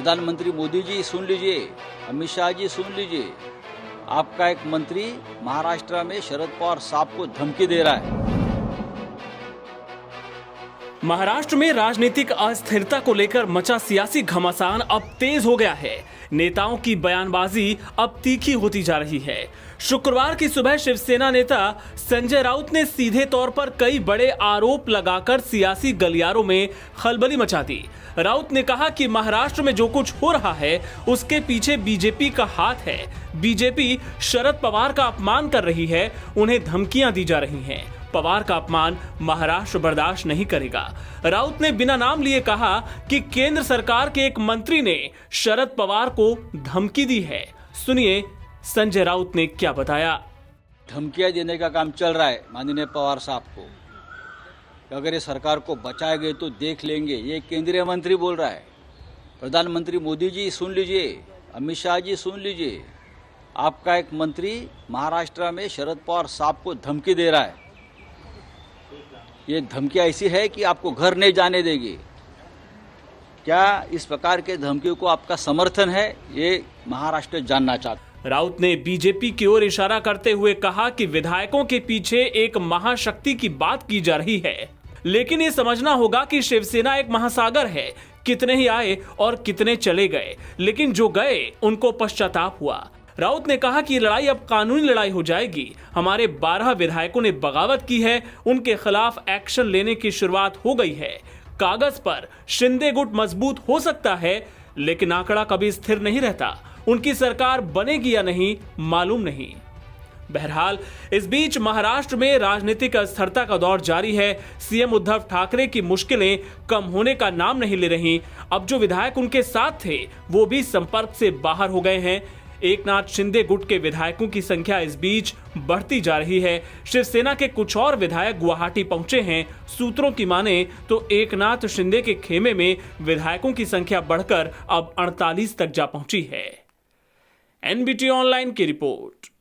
प्रधानमंत्री मोदी जी सुन लीजिए, अमित शाह जी सुन लीजिए, आपका एक मंत्री महाराष्ट्र में शरद पवार साहब को धमकी दे रहा है। महाराष्ट्र में राजनीतिक अस्थिरता को लेकर मचा सियासी घमासान अब तेज हो गया है। नेताओं की बयानबाजी अब तीखी होती जा रही है। शुक्रवार की सुबह शिवसेना नेता संजय राउत ने सीधे तौर पर कई बड़े आरोप लगाकर सियासी गलियारों में खलबली मचा दी। राउत ने कहा कि महाराष्ट्र में जो कुछ हो रहा है उसके पीछे बीजेपी का हाथ है। बीजेपी शरद पवार का अपमान कर रही है, उन्हें धमकियां दी जा रही हैं। पवार का अपमान महाराष्ट्र बर्दाश्त नहीं करेगा। राउत ने बिना नाम लिए कहा कि केंद्र सरकार के एक मंत्री ने शरद पवार को धमकी दी है। सुनिए संजय राउत ने क्या बताया। धमकियां देने का काम चल रहा है माननीय पवार साहब को। अगर ये सरकार को बचाएंगे तो देख लेंगे, ये केंद्रीय मंत्री बोल रहा है। प्रधानमंत्री मोदी जी सुन लीजिए, अमित शाह जी सुन लीजिए, आपका एक मंत्री महाराष्ट्र में शरद पवार साहब को धमकी दे रहा है। ये धमकी ऐसी है कि आपको घर नहीं जाने देगी। क्या इस प्रकार के धमकियों को आपका समर्थन है, ये महाराष्ट्र जानना चाहता है। राउत ने बीजेपी की ओर इशारा करते हुए कहा कि विधायकों के पीछे एक महाशक्ति की बात की जा रही है, लेकिन ये समझना होगा कि शिवसेना एक महासागर है। कितने ही आए और कितने चले गए, लेकिन जो गए उनको पश्चाताप हुआ। राउत ने कहा कि लड़ाई अब कानूनी लड़ाई हो जाएगी। हमारे 12 विधायकों ने बगावत की है, उनके खिलाफ एक्शन लेने की शुरुआत हो गई है। कागज पर शिंदे गुट मजबूत हो सकता है, लेकिन आंकड़ा कभी स्थिर नहीं रहता। उनकी सरकार बनेगी या नहीं मालूम नहीं। बहरहाल इस बीच महाराष्ट्र में राजनीतिक अस्थिरता का दौर जारी है। सीएम उद्धव ठाकरे की मुश्किलें कम होने का नाम नहीं ले रही। अब जो विधायक उनके साथ थे वो भी संपर्क से बाहर हो गए हैं। एकनाथ शिंदे गुट के विधायकों की संख्या इस बीच बढ़ती जा रही है। शिवसेना के कुछ और विधायक गुवाहाटी पहुंचे हैं। सूत्रों की माने तो एकनाथ शिंदे के खेमे में विधायकों की संख्या बढ़कर अब 48 तक जा पहुंची है। एनबीटी ऑनलाइन की रिपोर्ट।